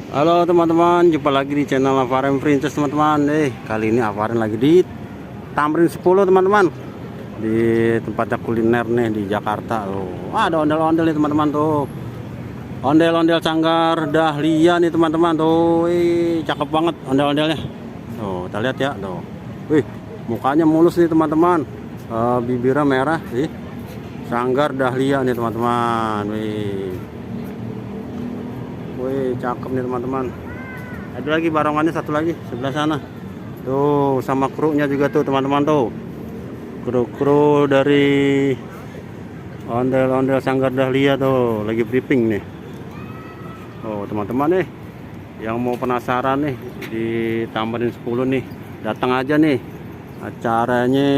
Halo teman-teman, jumpa lagi di channel Avaren Princess teman-teman. Kali ini Avaren lagi di Tamrin 10 teman-teman. Di tempatnya kuliner nih di Jakarta loh. Ada ondel-ondel nih teman-teman tuh. Ondel-ondel Sanggar Dahlia nih teman-teman tuh. Cakep banget ondel-ondelnya. Tuh, kita lihat ya tuh. Mukanya mulus nih teman-teman. Bibirnya merah sih. Sanggar Dahlia nih teman-teman. Cakep nih teman-teman. Ada lagi barongannya satu lagi sebelah sana. Tuh, sama krunya juga tuh teman-teman tuh. Kru-kru dari ondel-ondel Sanggar Dahlia tuh lagi briefing nih. Oh, teman-teman nih yang mau penasaran nih di Tamrin 10 nih, datang aja nih. Acaranya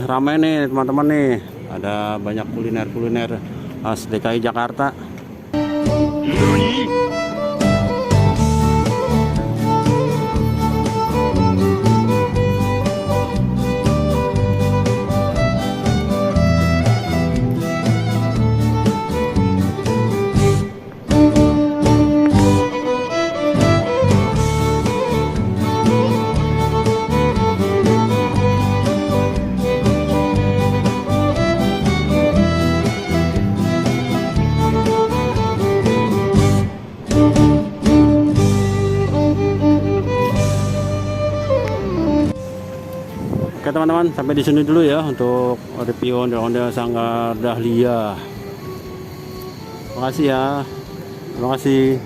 ramai nih teman-teman nih. Ada banyak kuliner-kuliner khas DKI Jakarta. Oke teman-teman, sampai di sini dulu ya untuk review ondel-ondel Sanggar Dahlia. Terima kasih ya. Terima kasih.